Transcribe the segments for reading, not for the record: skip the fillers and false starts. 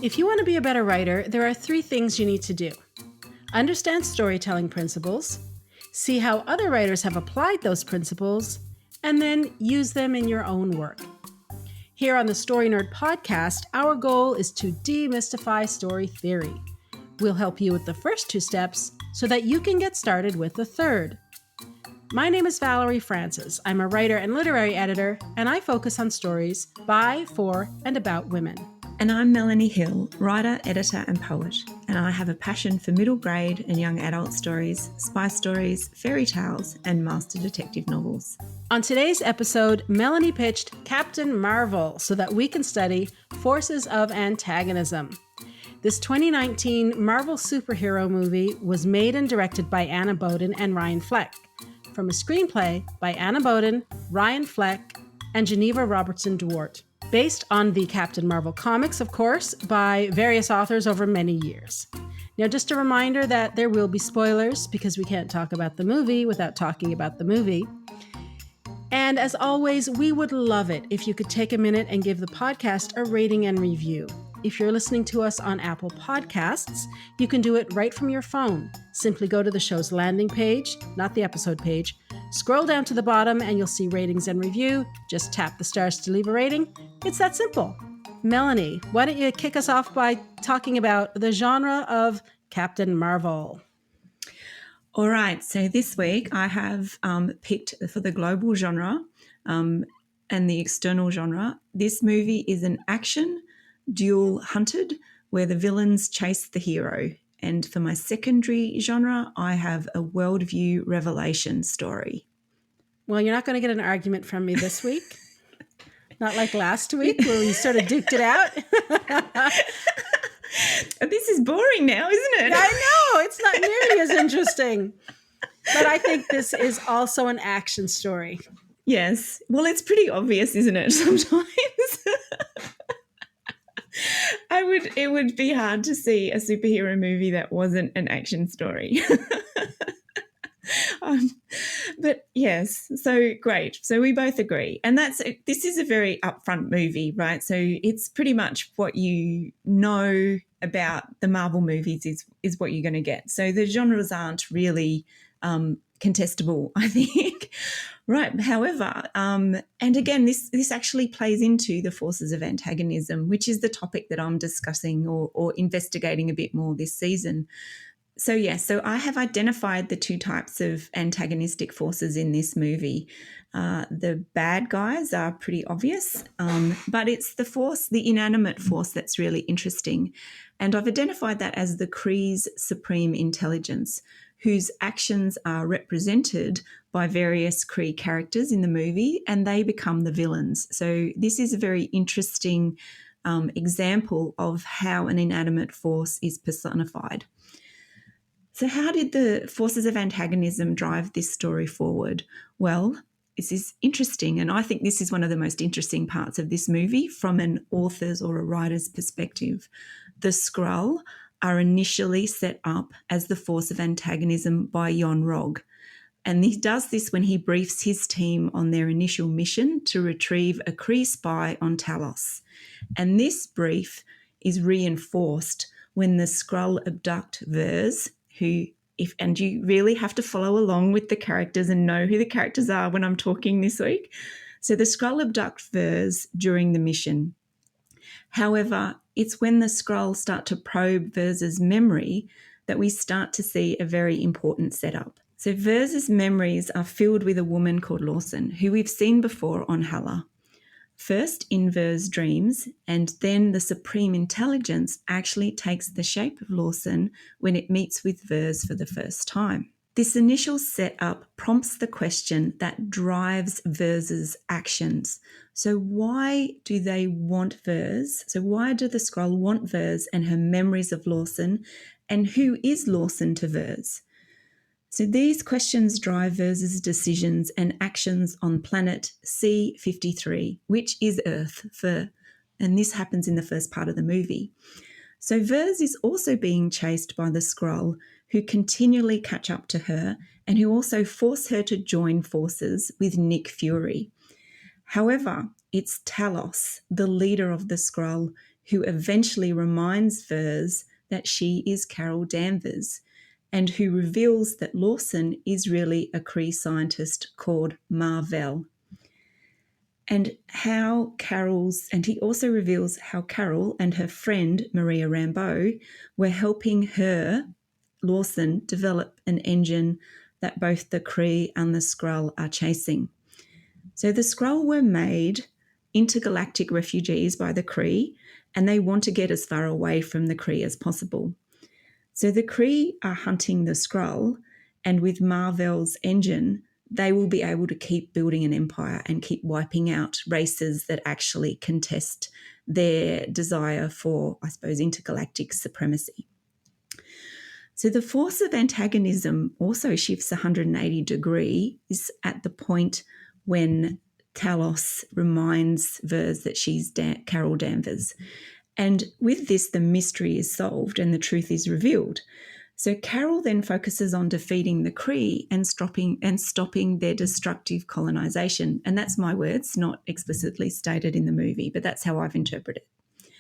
If you want to be a better writer, there are 3 things you need to do. Understand storytelling principles, see how other writers have applied those principles, and then use them in your own work. Here on the Story Nerd podcast, our goal is to demystify story theory. We'll help you with the first 2 steps so that you can get started with the third. My name is Valerie Francis. I'm a writer and literary editor, and I focus on stories by, for, and about women. And I'm Melanie Hill, writer, editor, and poet. And I have a passion for middle grade and young adult stories, spy stories, fairy tales, and master detective novels. On today's episode, Melanie pitched Captain Marvel so that we can study forces of antagonism. This 2019 Marvel superhero movie was made and directed by Anna Boden and Ryan Fleck, from a screenplay by Anna Boden, Ryan Fleck, and Geneva Robertson Duarte. Based on the Captain Marvel comics, of course, by various authors over many years. Now, just a reminder that there will be spoilers because we can't talk about the movie without talking about the movie. And as always, we would love it if you could take a minute and give the podcast a rating and review. If you're listening to us on Apple Podcasts, you can do it right from your phone. Simply go to the show's landing page, not the episode page. Scroll down to the bottom and you'll see ratings and review. Just tap the stars to leave a rating. It's that simple. Melanie, why don't you kick us off by talking about the genre of Captain Marvel? All right, so this week I have picked for the global genre and the external genre. This movie is an action dual hunted where the villains chase the hero. And for my secondary genre, I have a worldview revelation story. Well, you're not going to get an argument from me this week. Not like last week where we sort of duked it out. This is boring now, isn't it? I know. It's not nearly as interesting. But I think this is also an action story. Yes. Well, it's pretty obvious, isn't it, sometimes? It would be hard to see a superhero movie that wasn't an action story. But yes, so great. So we both agree. And this is a very upfront movie, right? So it's pretty much what you know about the Marvel movies is what you're going to get. So the genres aren't really contestable, I think. Right. However, and again, this actually plays into the forces of antagonism, which is the topic that I'm discussing or investigating a bit more this season. So I have identified the 2 types of antagonistic forces in this movie. The bad guys are pretty obvious, but it's the inanimate force that's really interesting. And I've identified that as the Kree's supreme intelligence, whose actions are represented by various Kree characters in the movie, and they become the villains. So this is a very interesting example of how an inanimate force is personified. So how did the forces of antagonism drive this story forward? Well, this is interesting, and I think this is one of the most interesting parts of this movie from an author's or a writer's perspective. The Skrull are initially set up as the force of antagonism by Yon-Rogg. And he does this when he briefs his team on their initial mission to retrieve a Kree spy on Talos. And this brief is reinforced when the Skrull abduct Vers, and you really have to follow along with the characters and know who the characters are when I'm talking this week. So the Skrull abduct Vers during the mission. However, it's when the Skrull start to probe Vers's memory that we start to see a very important setup. So Vers's memories are filled with a woman called Lawson, who we've seen before on Hala. First in Vers' dreams, and then the Supreme Intelligence actually takes the shape of Lawson when it meets with Vers for the first time. This initial setup prompts the question that drives Vers's actions. So why do they want Vers? So why do the Skrull want Vers and her memories of Lawson? And who is Lawson to Vers? So these questions drive Vers's decisions and actions on planet C-53, which is Earth, and this happens in the first part of the movie. So Vers is also being chased by the Skrull, who continually catch up to her and who also force her to join forces with Nick Fury. However, it's Talos, the leader of the Skrull, who eventually reminds Vers that she is Carol Danvers, and who reveals that Lawson is really a Kree scientist called Mar-Vell. And he also reveals how Carol and her friend Maria Rambeau were helping her, Lawson, develop an engine that both the Kree and the Skrull are chasing. So the Skrull were made intergalactic refugees by the Kree, and they want to get as far away from the Kree as possible. So the Kree are hunting the Skrull, and with Mar-Vell's engine, they will be able to keep building an empire and keep wiping out races that actually contest their desire for, I suppose, intergalactic supremacy. So the force of antagonism also shifts 180 degrees at the point when Talos reminds Vers that she's Carol Danvers. And with this, the mystery is solved and the truth is revealed. So Carol then focuses on defeating the Kree and stopping their destructive colonization. And that's my words, not explicitly stated in the movie, but that's how I've interpreted it.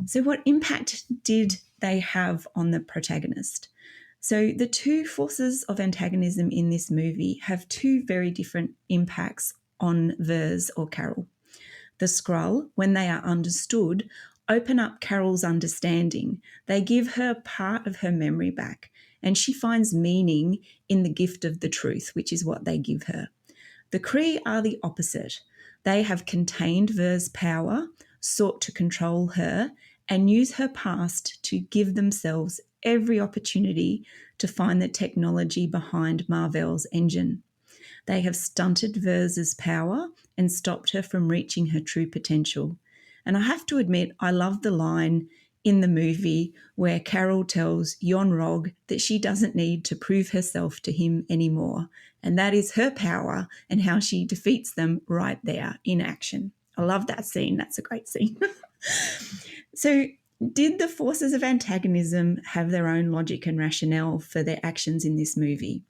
So what impact did they have on the protagonist? So the two forces of antagonism in this movie have two very different impacts on Vers or Carol. The Skrull, when they are understood, open up Carol's understanding. They give her part of her memory back, and she finds meaning in the gift of the truth, which is what they give her. The Kree are the opposite. They have contained Vers' power, sought to control her, and use her past to give themselves every opportunity to find the technology behind Mar-Vell's engine. They have stunted Vers' power and stopped her from reaching her true potential. And I have to admit, I love the line in the movie where Carol tells Yon-Rogg that she doesn't need to prove herself to him anymore. And that is her power and how she defeats them right there in action. I love that scene. That's a great scene. So did the forces of antagonism have their own logic and rationale for their actions in this movie?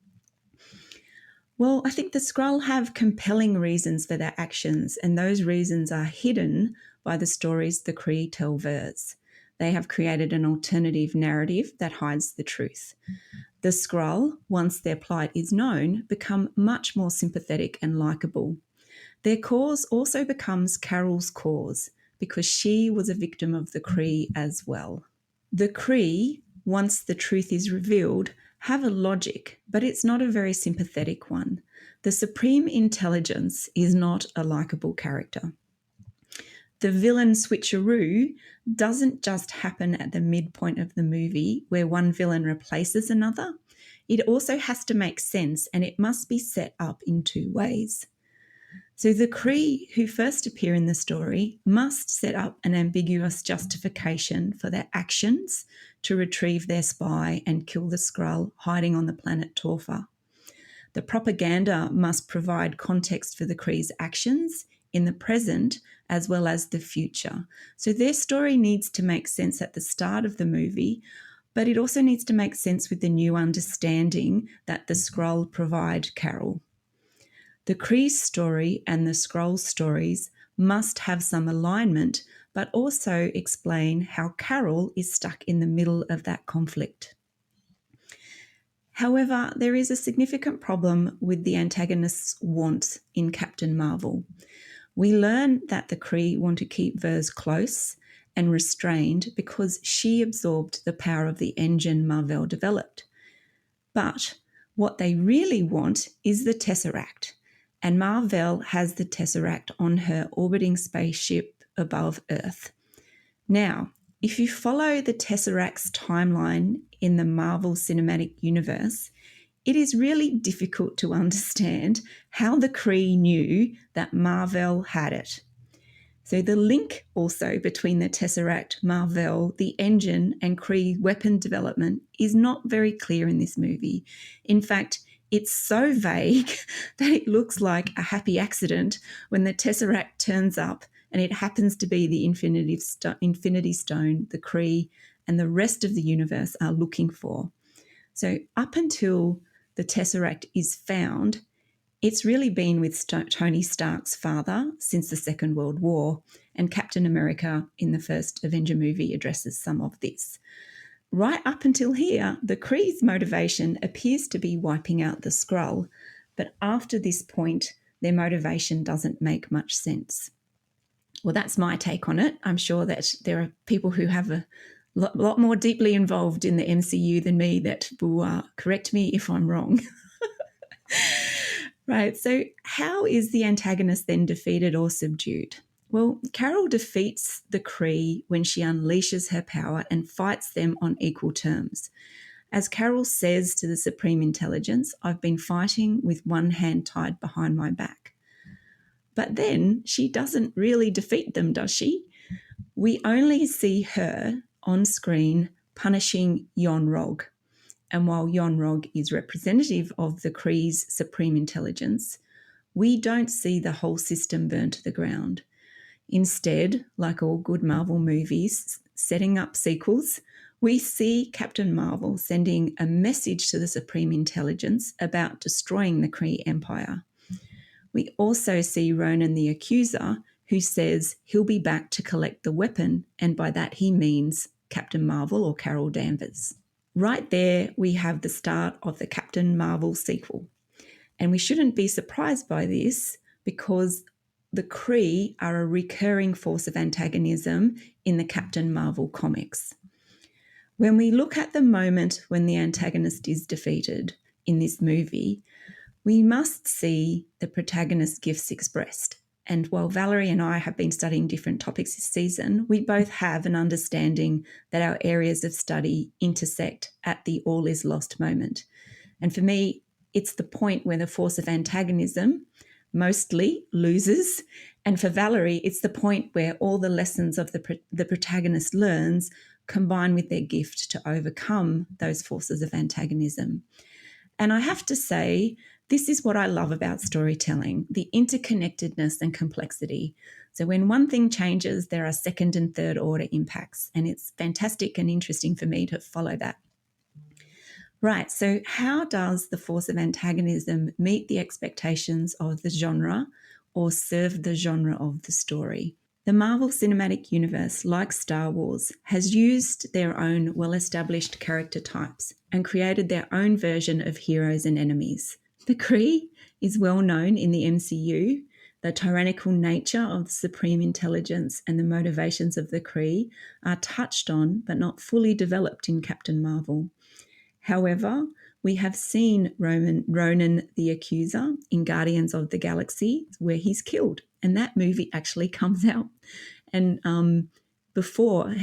Well, I think the Skrull have compelling reasons for their actions, and those reasons are hidden by the stories the Kree tell Vers. They have created an alternative narrative that hides the truth. The Skrull, once their plight is known, become much more sympathetic and likeable. Their cause also becomes Carol's cause because she was a victim of the Kree as well. The Kree, once the truth is revealed, have a logic, but it's not a very sympathetic one. The Supreme Intelligence is not a likeable character. The villain switcheroo doesn't just happen at the midpoint of the movie where one villain replaces another. It also has to make sense, and it must be set up in two ways. So the Kree who first appear in the story must set up an ambiguous justification for their actions to retrieve their spy and kill the Skrull hiding on the planet Torfa. The propaganda must provide context for the Kree's actions in the present as well as the future. So their story needs to make sense at the start of the movie, but it also needs to make sense with the new understanding that the Skrull provide Carol. The Kree's story and the Skrull's stories must have some alignment, but also explain how Carol is stuck in the middle of that conflict. However, there is a significant problem with the antagonist's wants in Captain Marvel. We learn that the Kree want to keep Vers close and restrained because she absorbed the power of the engine Mar-Vell developed. But what they really want is the Tesseract. And Mar-Vell has the Tesseract on her orbiting spaceship above Earth. Now, if you follow the Tesseract's timeline in the Marvel Cinematic Universe, it is really difficult to understand how the Kree knew that Mar-Vell had it. So the link also between the Tesseract, Mar-Vell, the engine, and Kree weapon development is not very clear in this movie. In fact, it's so vague that it looks like a happy accident when the Tesseract turns up and it happens to be the Infinity Stone the Kree and the rest of the universe are looking for. So up until the Tesseract is found, it's really been with Tony Stark's father since the Second World War, and Captain America in the first Avenger movie addresses some of this. Right up until here, the Kree's motivation appears to be wiping out the Skrull, but after this point, their motivation doesn't make much sense. Well, that's my take on it. I'm sure that there are people who have a lot more deeply involved in the MCU than me that will correct me if I'm wrong. Right, so how is the antagonist then defeated or subdued? Well, Carol defeats the Kree when she unleashes her power and fights them on equal terms. As Carol says to the Supreme Intelligence, "I've been fighting with one hand tied behind my back." But then she doesn't really defeat them, does she? We only see her on screen punishing Yon-Rogg. And while Yon-Rogg is representative of the Kree's Supreme Intelligence, we don't see the whole system burn to the ground. Instead, like all good Marvel movies setting up sequels, we see Captain Marvel sending a message to the Supreme Intelligence about destroying the Kree Empire. We also see Ronan the Accuser, who says he'll be back to collect the weapon, and by that he means Captain Marvel or Carol Danvers. Right there, we have the start of the Captain Marvel sequel. And we shouldn't be surprised by this because the Kree are a recurring force of antagonism in the Captain Marvel comics. When we look at the moment when the antagonist is defeated in this movie, we must see the protagonist's gifts expressed. And while Valerie and I have been studying different topics this season, we both have an understanding that our areas of study intersect at the all is lost moment. And for me, it's the point where the force of antagonism mostly loses. And for Valerie, it's the point where all the lessons of the protagonist learns combine with their gift to overcome those forces of antagonism. And I have to say, this is what I love about storytelling, the interconnectedness and complexity. So when one thing changes, there are second and third order impacts. And it's fantastic and interesting for me to follow that. Right, so how does the force of antagonism meet the expectations of the genre or serve the genre of the story? The Marvel Cinematic Universe, like Star Wars, has used their own well-established character types and created their own version of heroes and enemies. The Kree is well known in the MCU. The tyrannical nature of the Supreme Intelligence and the motivations of the Kree are touched on but not fully developed in Captain Marvel. However, we have seen Ronan the Accuser in Guardians of the Galaxy, where he's killed, and that movie actually comes out and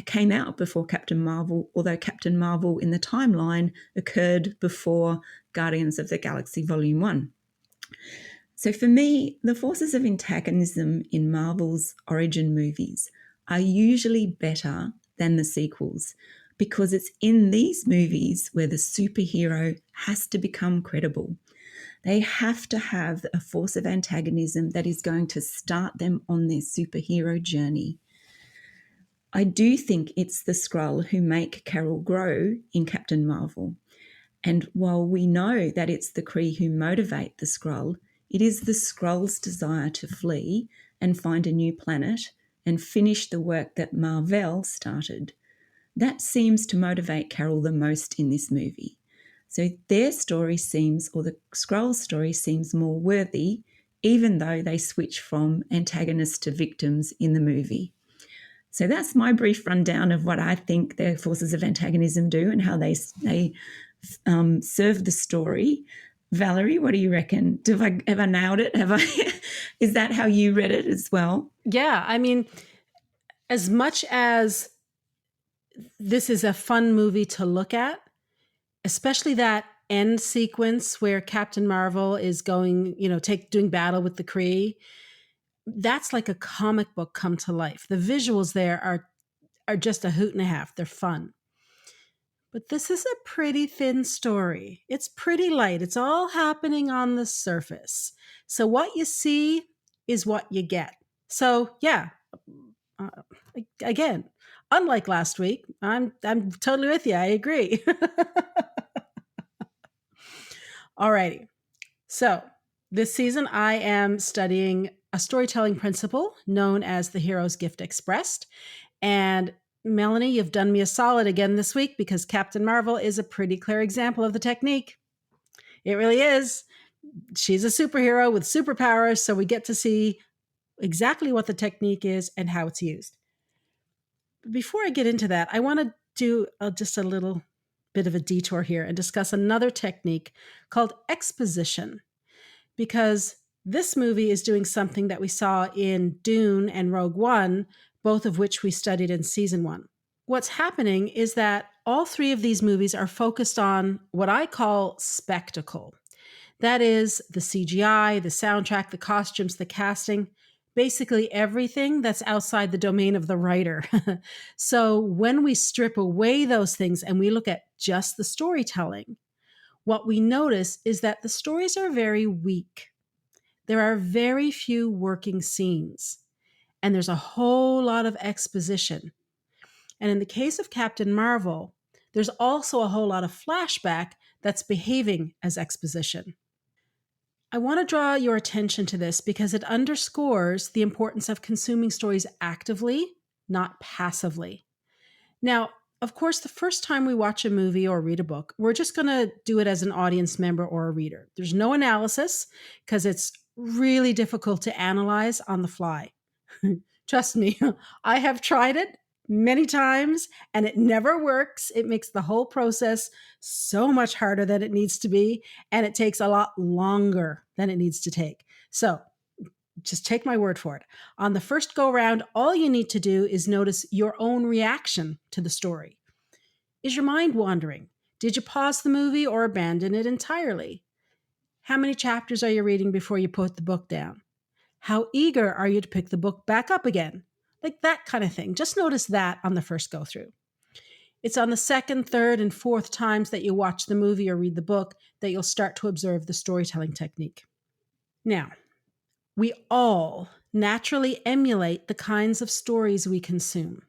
came out before Captain Marvel, although Captain Marvel in the timeline occurred before Guardians of the Galaxy Volume 1. So for me, the forces of antagonism in Marvel's origin movies are usually better than the sequels, because it's in these movies where the superhero has to become credible. They have to have a force of antagonism that is going to start them on their superhero journey. I do think it's the Skrull who make Carol grow in Captain Marvel. And while we know that it's the Kree who motivate the Skrull, it is the Skrull's desire to flee and find a new planet and finish the work that Mar-Vell started. That seems to motivate Carol the most in this movie. So their story seems, or the Skrull's story seems more worthy, even though they switch from antagonists to victims in the movie. So that's my brief rundown of what I think the forces of antagonism do and how they serve the story. Valerie, what do you reckon? Have I nailed it? Is that how you read it as well? Yeah, I mean, as much as this is a fun movie to look at, especially that end sequence where Captain Marvel is going, doing battle with the Kree, that's like a comic book come to life. The visuals there are just a hoot and a half. They're fun. But this is a pretty thin story. It's pretty light. It's all happening on the surface. So what you see is what you get. So yeah, again, unlike last week, I'm totally with you. I agree. Alrighty. So this season I am studying a storytelling principle known as the hero's gift expressed. And Melanie, you've done me a solid again this week because Captain Marvel is a pretty clear example of the technique. It really is. She's a superhero with superpowers, so we get to see exactly what the technique is and how it's used. But before I get into that, I want to do just a little bit of a detour here and discuss another technique called exposition, because this movie is doing something that we saw in Dune and Rogue One, both of which we studied in season 1. What's happening is that all three of these movies are focused on what I call spectacle. That is the CGI, the soundtrack, the costumes, the casting, basically everything that's outside the domain of the writer. So when we strip away those things and we look at just the storytelling, what we notice is that the stories are very weak. There are very few working scenes, and there's a whole lot of exposition. And in the case of Captain Marvel, there's also a whole lot of flashback that's behaving as exposition. I want to draw your attention to this because it underscores the importance of consuming stories actively, not passively. Now, of course, the first time we watch a movie or read a book, we're just going to do it as an audience member or a reader. There's no analysis because it's really difficult to analyze on the fly. Trust me, I have tried it many times and it never works. It makes the whole process so much harder than it needs to be, and it takes a lot longer than it needs to take. So, just take my word for it. On the first go round, all you need to do is notice your own reaction to the story. Is your mind wandering? Did you pause the movie or abandon it entirely? How many chapters are you reading before you put the book down? How eager are you to pick the book back up again? Like that kind of thing. Just notice that on the first go through. It's on the second, third, and fourth times that you watch the movie or read the book that you'll start to observe the storytelling technique. Now, we all naturally emulate the kinds of stories we consume.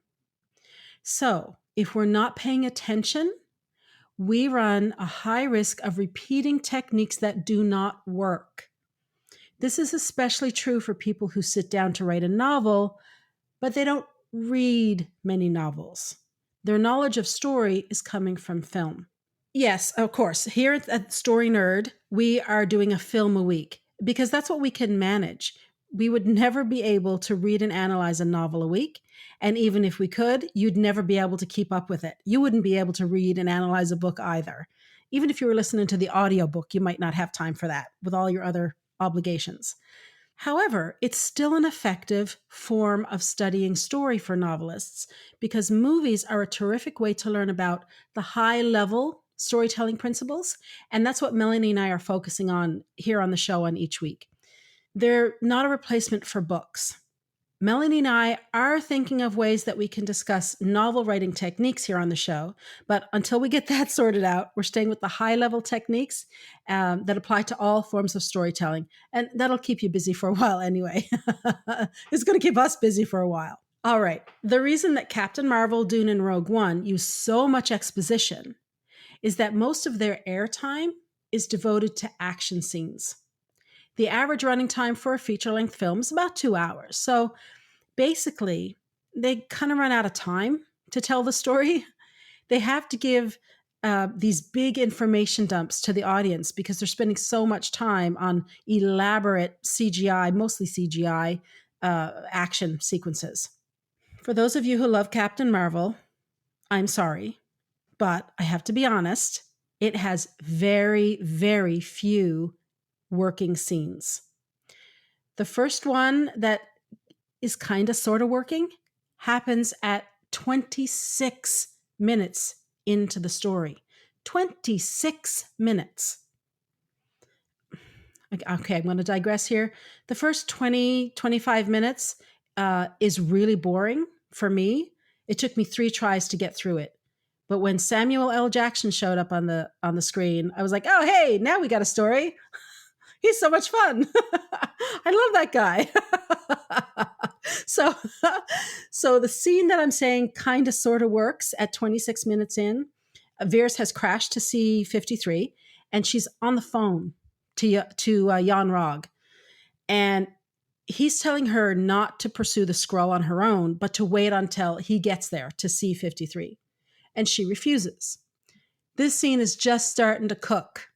So, if we're not paying attention, we run a high risk of repeating techniques that do not work. This is especially true for people who sit down to write a novel, but they don't read many novels. Their knowledge of story is coming from film. Yes, of course. Here at Story Nerd, we are doing a film a week because that's what we can manage. We would never be able to read and analyze a novel a week. And even if we could, you'd never be able to keep up with it. You wouldn't be able to read and analyze a book either. Even if you were listening to the audiobook, you might not have time for that with all your other obligations. However, it's still an effective form of studying story for novelists because movies are a terrific way to learn about the high level storytelling principles. And that's what Melanie and I are focusing on here on the show on each week. They're not a replacement for books. Melanie and I are thinking of ways that we can discuss novel writing techniques here on the show. But until we get that sorted out, we're staying with the high level techniques that apply to all forms of storytelling. And that'll keep you busy for a while anyway. It's going to keep us busy for a while. All right. The reason that Captain Marvel, Dune, and Rogue One use so much exposition is that most of their airtime is devoted to action scenes. The average running time for a feature-length film is about 2 hours. So basically, they kind of run out of time to tell the story. They have to give these big information dumps to the audience because they're spending so much time on elaborate CGI, mostly CGI, action sequences. For those of you who love Captain Marvel, I'm sorry, but I have to be honest, it has very, very few working scenes. The first one that is kind of sort of working happens at 26 minutes into the story. 26 minutes. Okay, I'm going to digress here. The first 25 minutes is really boring for me. It took me 3 tries to get through it. But when Samuel L. Jackson showed up on the screen, I was like, oh, hey, now we got a story. He's so much fun. I love that guy. So the scene that I'm saying kind of sort of works at 26 minutes in. Veers has crashed to C-53, and she's on the phone to Jan Rog. And he's telling her not to pursue the Skrull on her own, but to wait until he gets there to C-53. And she refuses. This scene is just starting to cook,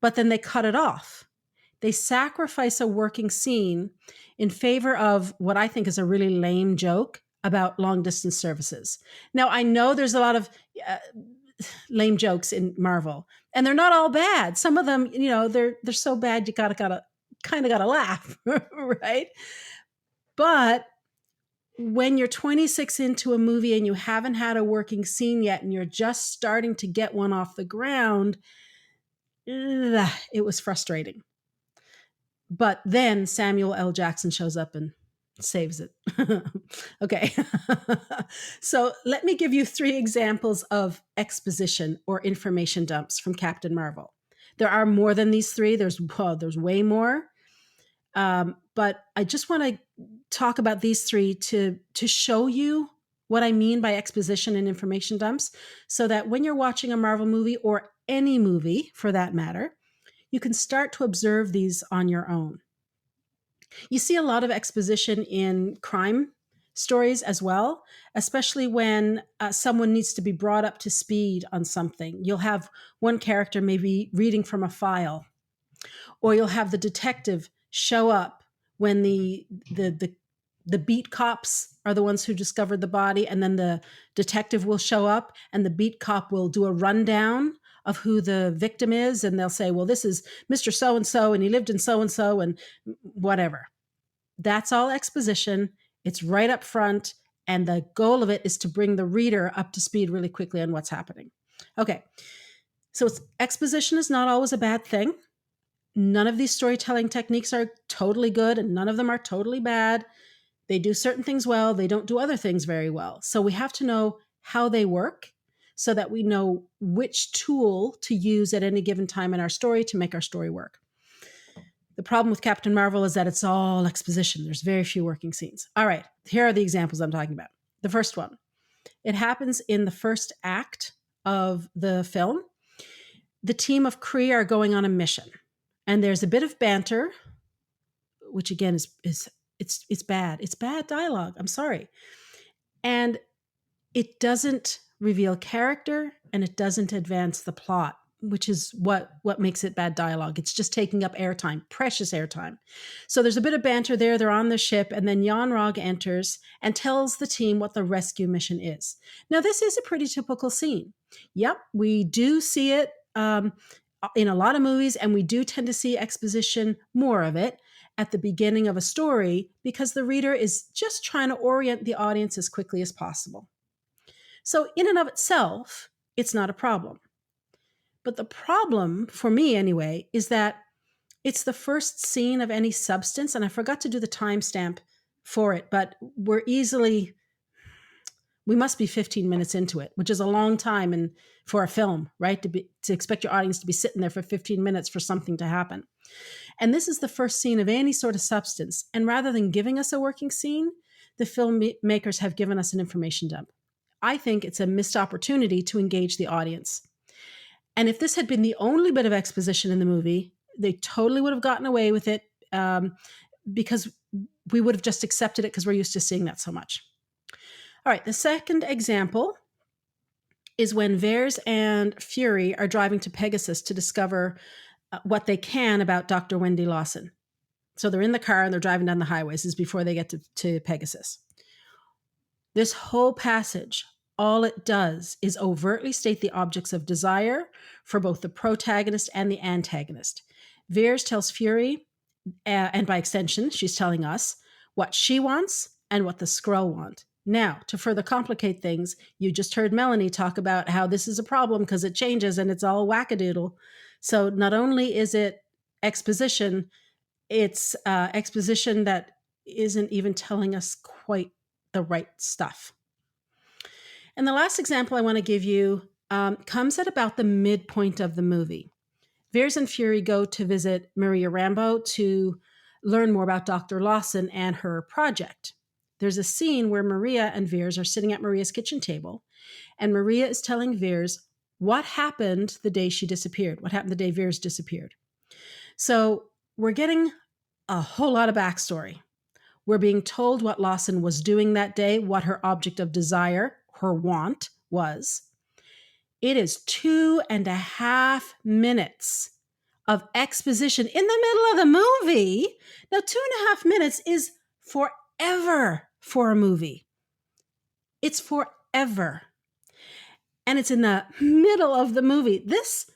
but then they cut it off. They sacrifice a working scene in favor of what I think is a really lame joke about long distance services. Now, I know there's a lot of lame jokes in Marvel, and they're not all bad. Some of them, they're so bad you gotta kind of gotta laugh, right? But when you're 26 into a movie and you haven't had a working scene yet, and you're just starting to get one off the ground, it was frustrating. But then Samuel L. Jackson shows up and saves it. Okay. So let me give you 3 examples of exposition or information dumps from Captain Marvel. There are more than these 3. There's way more. But I just want to talk about these 3 to show you what I mean by exposition and information dumps, so that when you're watching a Marvel movie, or any movie for that matter, you can start to observe these on your own. You see a lot of exposition in crime stories as well, especially when someone needs to be brought up to speed on something. You'll have one character maybe reading from a file, or you'll have the detective show up when the beat cops are the ones who discovered the body, and then the detective will show up and the beat cop will do a rundown of who the victim is, and they'll say, well, this is Mr. So-and-so, and he lived in so-and-so, and whatever. That's all exposition. It's right up front, and the goal of it is to bring the reader up to speed really quickly on what's happening. Okay, so exposition is not always a bad thing. None of these storytelling techniques are totally good, and none of them are totally bad. They do certain things well. They don't do other things very well. So we have to know how they work, so that we know which tool to use at any given time in our story to make our story work. The problem with Captain Marvel is that it's all exposition. There's very few working scenes. All right, here are the examples I'm talking about. The first one, it happens in the first act of the film. The team of Kree are going on a mission, and there's a bit of banter, which again is it's bad. It's bad dialogue. I'm sorry. And it doesn't reveal character, and it doesn't advance the plot, which is what makes it bad dialogue. It's just taking up airtime, precious airtime. So there's a bit of banter there. They're on the ship, and then Jan-Rog enters and tells the team what the rescue mission is. Now, this is a pretty typical scene. Yep, we do see it in a lot of movies, and we do tend to see exposition, more of it, at the beginning of a story, because the reader is just trying to orient the audience as quickly as possible. So in and of itself, it's not a problem. But the problem, for me anyway, is that it's the first scene of any substance, and I forgot to do the timestamp for it, but we must be 15 minutes into it, which is a long time for a film, right? To expect your audience to be sitting there for 15 minutes for something to happen. And this is the first scene of any sort of substance. And rather than giving us a working scene, the filmmakers have given us an information dump. I think it's a missed opportunity to engage the audience. And if this had been the only bit of exposition in the movie, they totally would have gotten away with it, because we would have just accepted it because we're used to seeing that so much. All right, the second example is when Vers and Fury are driving to Pegasus to discover what they can about Dr. Wendy Lawson. So they're in the car and they're driving down the highways. This is before they get to Pegasus. This whole passage, all it does is overtly state the objects of desire for both the protagonist and the antagonist. Vers tells Fury, and by extension, she's telling us what she wants and what the Skrull want. Now, to further complicate things, you just heard Melanie talk about how this is a problem because it changes and it's all wackadoodle. So not only is it exposition, it's exposition that isn't even telling us quite the right stuff. And the last example I want to give you comes at about the midpoint of the movie. Vers and Fury go to visit Maria Rambeau to learn more about Dr. Lawson and her project. There's a scene where Maria and Vers are sitting at Maria's kitchen table, and Maria is telling Vers what happened the day she disappeared, what happened the day Vers disappeared. So we're getting a whole lot of backstory. We're being told what Lawson was doing that day, what her object of desire, her want, was. It is 2.5 minutes of exposition in the middle of the movie. Now, 2.5 minutes is forever for a movie. It's forever. And it's in the middle of the movie. This,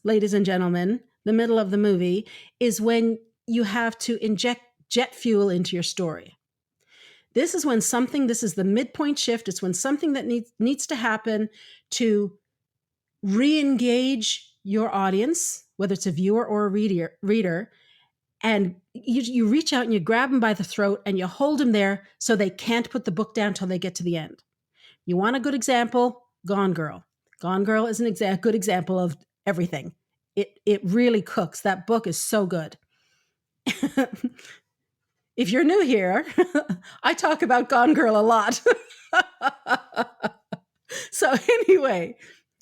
ladies and gentlemen, the middle of the movie is when you have to inject jet fuel into your story. This is the midpoint shift. It's when something that needs to happen to re-engage your audience, whether it's a viewer or a reader, and you reach out and you grab them by the throat and you hold them there so they can't put the book down till they get to the end. You want a good example? Gone Girl. Gone Girl is a good example of everything. It really cooks. That book is so good. If you're new here, I talk about Gone Girl a lot. So anyway.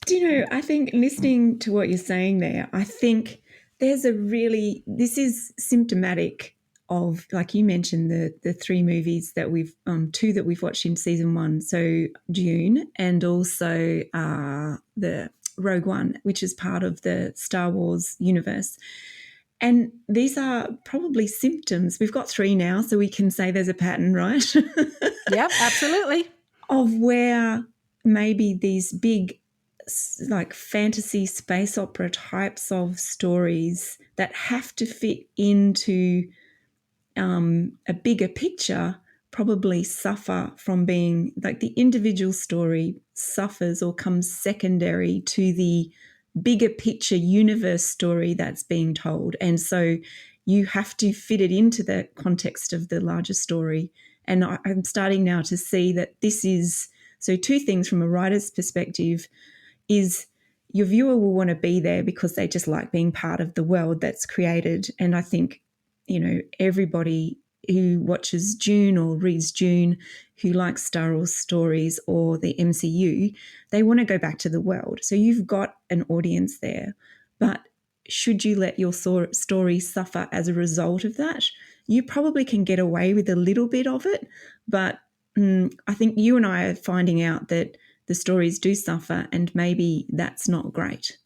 Do you know, I think listening to what you're saying there, I think this is symptomatic of, like you mentioned, the three movies that two that we've watched in season 1. So Dune and also the Rogue One, which is part of the Star Wars universe. And these are probably symptoms. We've got 3 now, so we can say there's a pattern, right? Yep, absolutely. Of where maybe these big, like fantasy space opera types of stories that have to fit into a bigger picture probably suffer from being, like, the individual story suffers or comes secondary to the bigger picture universe story that's being told. And so you have to fit it into the context of the larger story. And I'm starting now to see that this is, so 2 things from a writer's perspective is your viewer will want to be there because they just like being part of the world that's created. And I think, you know, everybody who watches Dune or reads Dune, who likes Star Wars stories or the MCU, they want to go back to the world. So you've got an audience there. But should you let your story suffer as a result of that? You probably can get away with a little bit of it. But I think you and I are finding out that the stories do suffer, and maybe that's not great.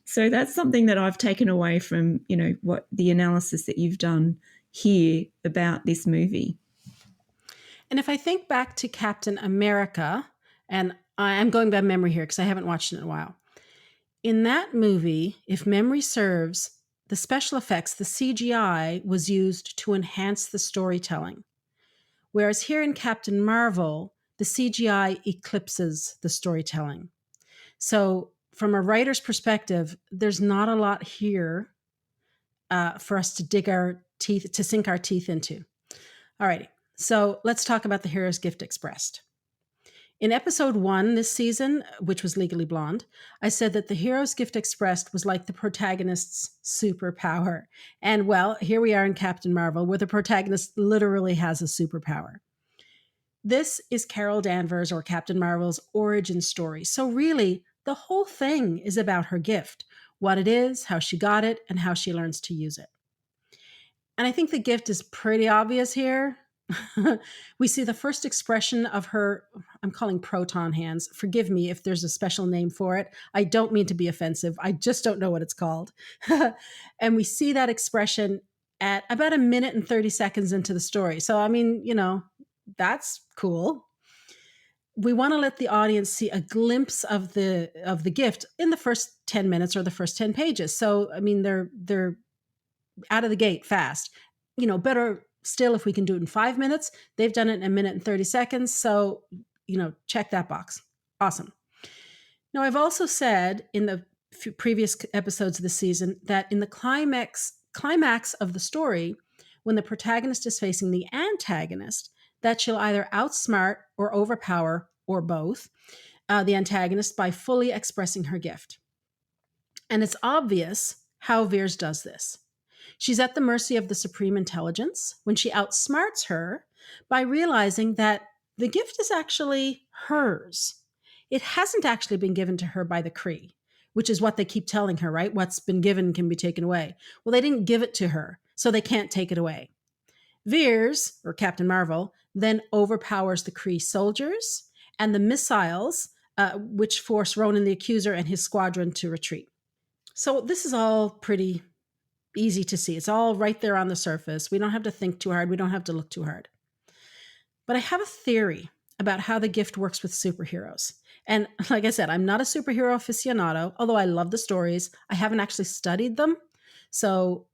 So that's something that I've taken away from, you know, what the analysis that you've done here about this movie. And if I think back to Captain America, and I'm going by memory here because I haven't watched it in a while. In that movie, if memory serves, the special effects, the CGI, was used to enhance the storytelling. Whereas here in Captain Marvel, the CGI eclipses the storytelling. So from a writer's perspective, there's not a lot here for us to sink our teeth into. All righty. So let's talk about the hero's gift expressed. In episode 1 this season, which was Legally Blonde, I said that the hero's gift expressed was like the protagonist's superpower. And well, here we are in Captain Marvel, where the protagonist literally has a superpower. This is Carol Danvers, or Captain Marvel's, origin story. So really, the whole thing is about her gift, what it is, how she got it, and how she learns to use it. And I think the gift is pretty obvious here. We see the first expression of her, I'm calling proton hands. Forgive me if there's a special name for it. I don't mean to be offensive. I just don't know what it's called. And we see that expression at about 1 minute and 30 seconds into the story. So, I mean, you know, that's cool. We want to let the audience see a glimpse of the gift in the first 10 minutes or the first 10 pages. So, I mean, they're out of the gate fast. You know, better still if we can do it in 5 minutes. They've done it in 1 minute and 30 seconds. So, you know, check that box. Awesome. Now, I've also said in the previous episodes of the season that in the climax of the story, when the protagonist is facing the antagonist, that she'll either outsmart or overpower, or both, the antagonist by fully expressing her gift. And it's obvious how Veers does this. She's at the mercy of the supreme intelligence when she outsmarts her by realizing that the gift is actually hers. It hasn't actually been given to her by the Kree, which is what they keep telling her, right? What's been given can be taken away. Well, they didn't give it to her, so they can't take it away. Veers, or Captain Marvel, then overpowers the Kree soldiers and the missiles, which force Ronan the Accuser and his squadron to retreat. So this is all pretty easy to see. It's all right there on the surface. We don't have to think too hard. We don't have to look too hard. But I have a theory about how the gift works with superheroes. And like I said, I'm not a superhero aficionado, although I love the stories. I haven't actually studied them. So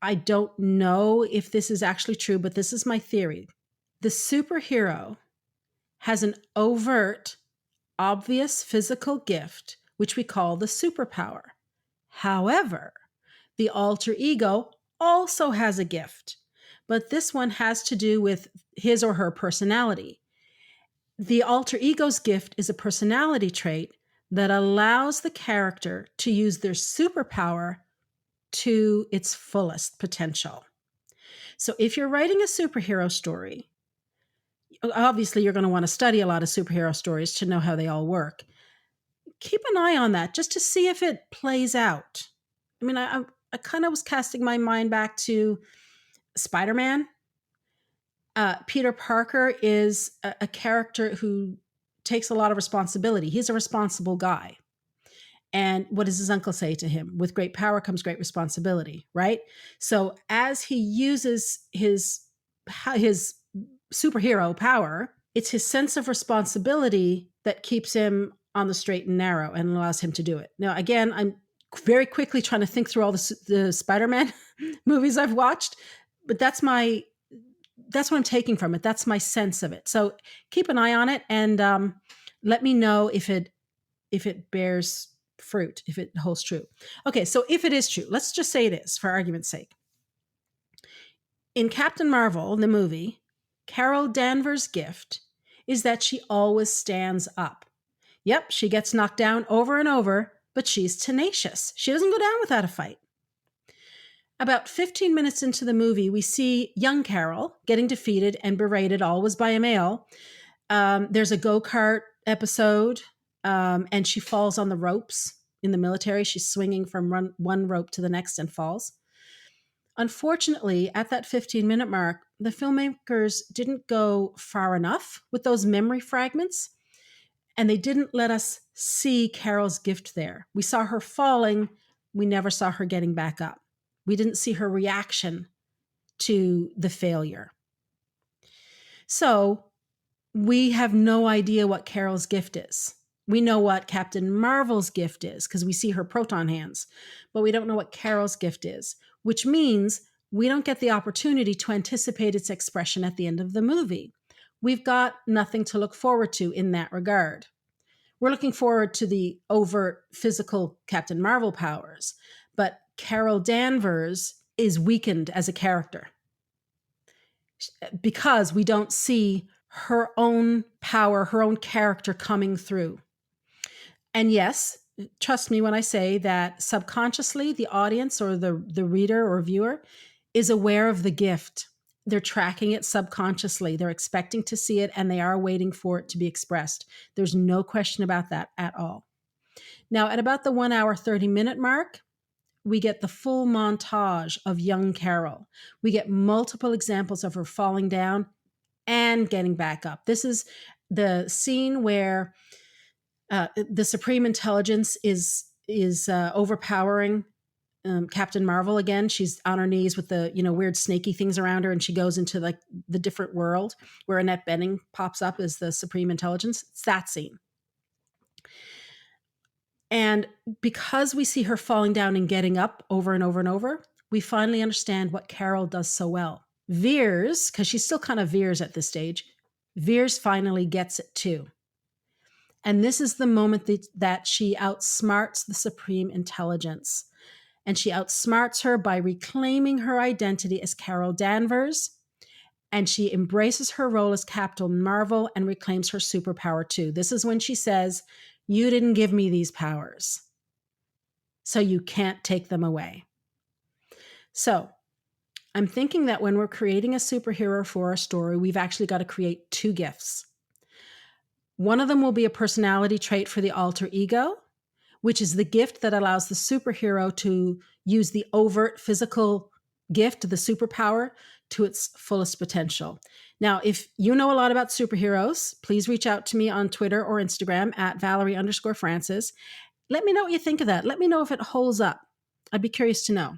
I don't know if this is actually true, but this is my theory. The superhero has an overt, obvious physical gift, which we call the superpower. However, the alter ego also has a gift, but this one has to do with his or her personality. The alter ego's gift is a personality trait that allows the character to use their superpower to its fullest potential. So if you're writing a superhero story, obviously you're going to want to study a lot of superhero stories to know how they all work. Keep an eye on that just to see if it plays out. I mean, I kind of was casting my mind back to Spider-Man. Peter Parker is a character who takes a lot of responsibility. He's a responsible guy. And what does his uncle say to him? With great power comes great responsibility, right? So as he uses his superhero power, it's his sense of responsibility that keeps him on the straight and narrow and allows him to do it. Now, again, I'm very quickly trying to think through all the Spider-Man movies I've watched, but that's what I'm taking from it. That's my sense of it. So keep an eye on it and let me know if it bears fruit, if it holds true. Okay, so if it is true, let's just say it is for argument's sake. In Captain Marvel, the movie, Carol Danvers' gift is that she always stands up. Yep, she gets knocked down over and over, but she's tenacious. She doesn't go down without a fight. About 15 minutes into the movie, we see young Carol getting defeated and berated always by a male. There's a go-kart episode, and she falls on the ropes in the military. She's swinging from one rope to the next and falls. Unfortunately, at that 15-minute mark, the filmmakers didn't go far enough with those memory fragments, and they didn't let us see Carol's gift there. We saw her falling. We never saw her getting back up. We didn't see her reaction to the failure. So we have no idea what Carol's gift is. We know what Captain Marvel's gift is because we see her proton hands, but we don't know what Carol's gift is, which means we don't get the opportunity to anticipate its expression at the end of the movie. We've got nothing to look forward to in that regard. We're looking forward to the overt physical Captain Marvel powers, but Carol Danvers is weakened as a character because we don't see her own power, her own character coming through. And yes, trust me when I say that subconsciously the audience or the reader or viewer is aware of the gift. They're tracking it subconsciously. They're expecting to see it and they are waiting for it to be expressed. There's no question about that at all. Now, at about the 1 hour, 30-minute mark, we get the full montage of young Carol. We get multiple examples of her falling down and getting back up. This is the scene where the Supreme Intelligence is overpowering Captain Marvel again. She's on her knees with the weird snaky things around her, and she goes into like the different world where Annette Bening pops up as the Supreme Intelligence. It's that scene. And because we see her falling down and getting up over and over and over, we finally understand what Carol does so well. Veers, because she's still kind of Veers at this stage, Veers finally gets it too. And this is the moment that she outsmarts the Supreme Intelligence. And she outsmarts her by reclaiming her identity as Carol Danvers. And she embraces her role as Captain Marvel and reclaims her superpower too. This is when she says, "You didn't give me these powers, so you can't take them away." So I'm thinking that when we're creating a superhero for a story, we've actually got to create two gifts. One of them will be a personality trait for the alter ego, which is the gift that allows the superhero to use the overt physical gift, the superpower, to its fullest potential. Now, if you know a lot about superheroes, please reach out to me on Twitter or Instagram at Valerie_Francis. Let me know what you think of that. Let me know if it holds up. I'd be curious to know.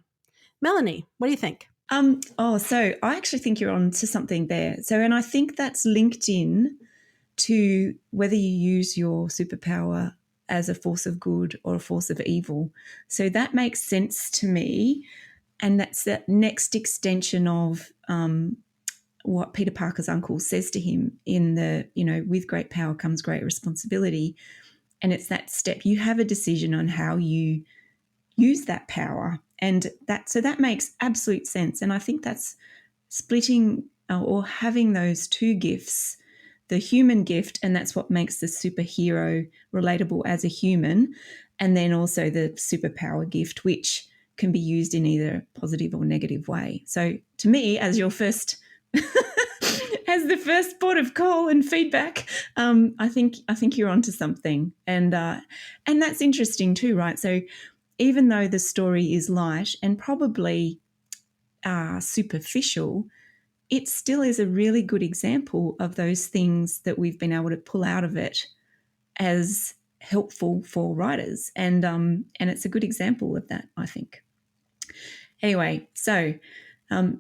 Melanie, what do you think? So I actually think you're on to something there. So, and I think that's linked in to whether you use your superpower as a force of good or a force of evil. So that makes sense to me. And that's that next extension of what Peter Parker's uncle says to him in the, with great power comes great responsibility. And it's that step. You have a decision on how you use that power. And that makes absolute sense. And I think that's splitting or having those two gifts, the human gift, and that's what makes the superhero relatable as a human, and then also the superpower gift, which can be used in either positive or negative way. So to me, as your first as the first port of call and feedback, I think you're onto something. And that's interesting too, right? So even though the story is light and probably superficial, it still is a really good example of those things that we've been able to pull out of it as helpful for writers. And it's a good example of that, I think. Anyway, so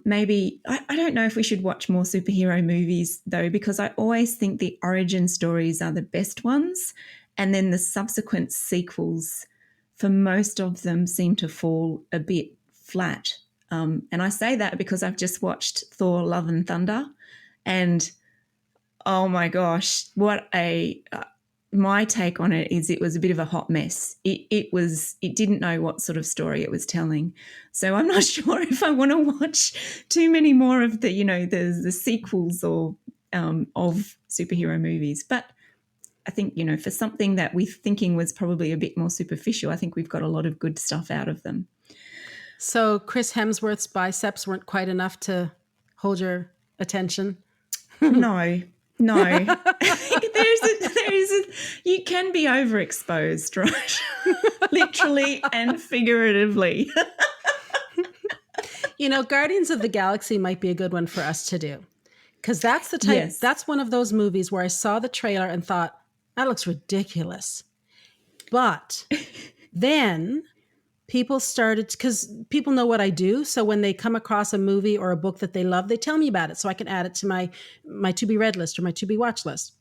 maybe, I don't know if we should watch more superhero movies though, because I always think the origin stories are the best ones. And then the subsequent sequels, for most of them, seem to fall a bit flat. And I say that because I've just watched Thor: Love and Thunder, and oh my gosh, my take on it is it was a bit of a hot mess. It didn't know what sort of story it was telling. So I'm not sure if I want to watch too many more of the sequels or of superhero movies. But I think, for something that we're thinking was probably a bit more superficial, I think we've got a lot of good stuff out of them. So Chris Hemsworth's biceps weren't quite enough to hold your attention? No. You can be overexposed, right? Literally and figuratively. Guardians of the Galaxy might be a good one for us to do. Because that's the type, Yes. That's one of those movies where I saw the trailer and thought, that looks ridiculous. But then people started, because people know what I do. So when they come across a movie or a book that they love, they tell me about it so I can add it to my to-be-read list or my to-be-watch list.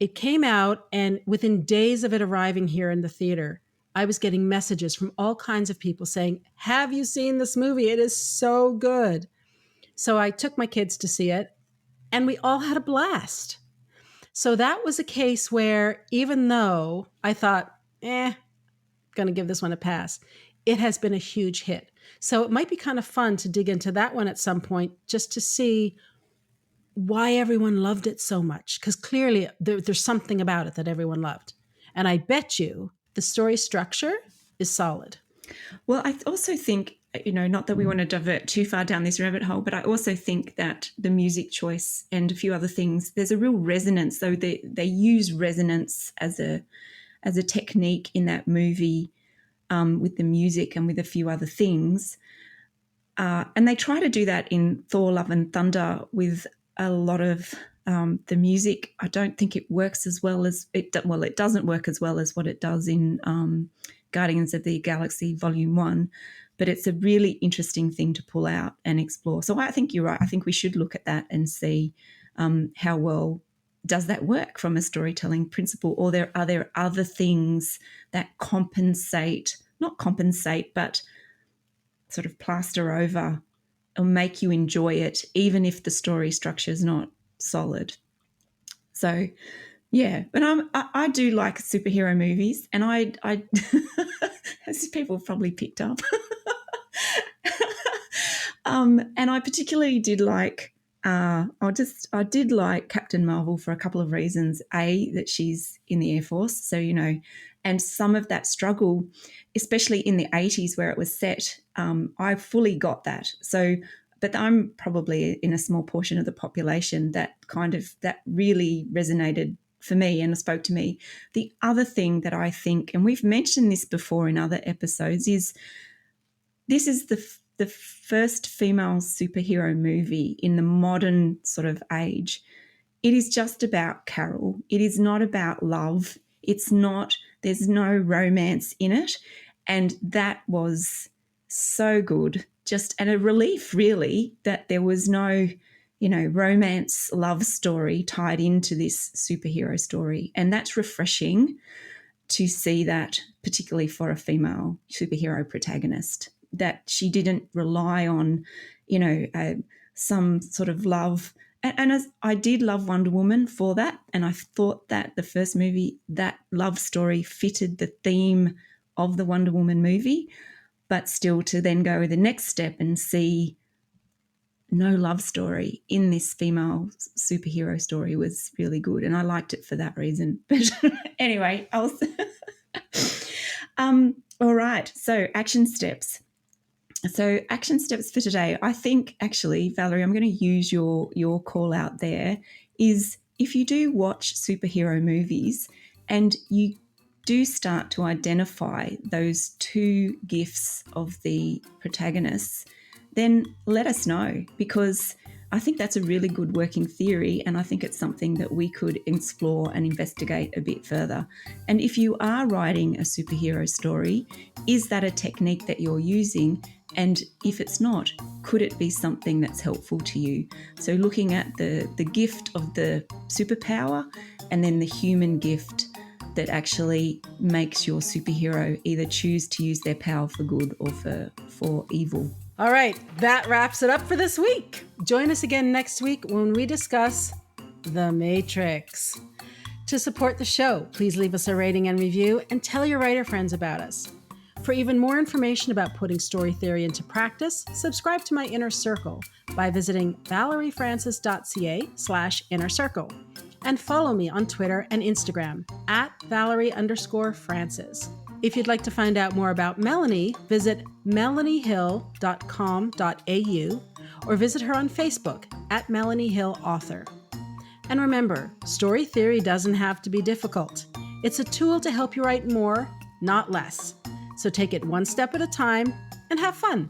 It came out, and within days of it arriving here in the theater, I was getting messages from all kinds of people saying, have you seen this movie? It is so good. So I took my kids to see it, and we all had a blast. So that was a case where, even though I thought, going to give this one a pass, it has been a huge hit. So it might be kind of fun to dig into that one at some point just to see why everyone loved it so much. Because clearly there's something about it that everyone loved. And I bet you the story structure is solid. Well, I also think, not that we want to divert too far down this rabbit hole, but I also think that the music choice and a few other things, there's a real resonance. So they use resonance as a technique in that movie with the music and with a few other things. And they try to do that in Thor: Love and Thunder with a lot of the music. I don't think it works as well as it doesn't work as well as what it does in Guardians of the Galaxy Volume 1, but it's a really interesting thing to pull out and explore. So I think you're right. I think we should look at that and see how well does that work from a storytelling principle, or are there other things that not compensate, but sort of plaster over or make you enjoy it, even if the story structure is not solid. So, yeah, but I do like superhero movies, and I as people have probably picked up, and I particularly did like. I did like Captain Marvel for a couple of reasons. A, that she's in the Air Force, so and some of that struggle, especially in the 80s where it was set, I fully got that. So, but I'm probably in a small portion of the population that really resonated for me and spoke to me. The other thing that I think, and we've mentioned this before in other episodes, is this is the first female superhero movie in the modern sort of age, it is just about Carol. It is not about love. It's not, there's no romance in it. And that was so good. Just, and a relief really that there was no, romance love story tied into this superhero story. And that's refreshing to see that, particularly for a female superhero protagonist, that she didn't rely on, some sort of love. And as I did love Wonder Woman for that, and I thought that the first movie, that love story fitted the theme of the Wonder Woman movie, but still to then go the next step and see no love story in this female superhero story was really good, and I liked it for that reason. But anyway, all right, so action steps. So action steps for today, I think actually, Valerie, I'm going to use your call out there, is if you do watch superhero movies and you do start to identify those two gifts of the protagonists, then let us know, because I think that's a really good working theory, and I think it's something that we could explore and investigate a bit further. And if you are writing a superhero story, is that a technique that you're using? And if it's not, could it be something that's helpful to you? So looking at the gift of the superpower and then the human gift that actually makes your superhero either choose to use their power for good or for evil. All right, that wraps it up for this week. Join us again next week when we discuss The Matrix. To support the show, please leave us a rating and review and tell your writer friends about us. For even more information about putting story theory into practice, subscribe to my Inner Circle by visiting valeriefrancis.ca/inner circle and follow me on Twitter and Instagram @Valerie_Francis. If you'd like to find out more about Melanie, visit melaniehill.com.au or visit her on Facebook @MelanieHillAuthor. And remember, story theory doesn't have to be difficult. It's a tool to help you write more, not less. So take it one step at a time and have fun.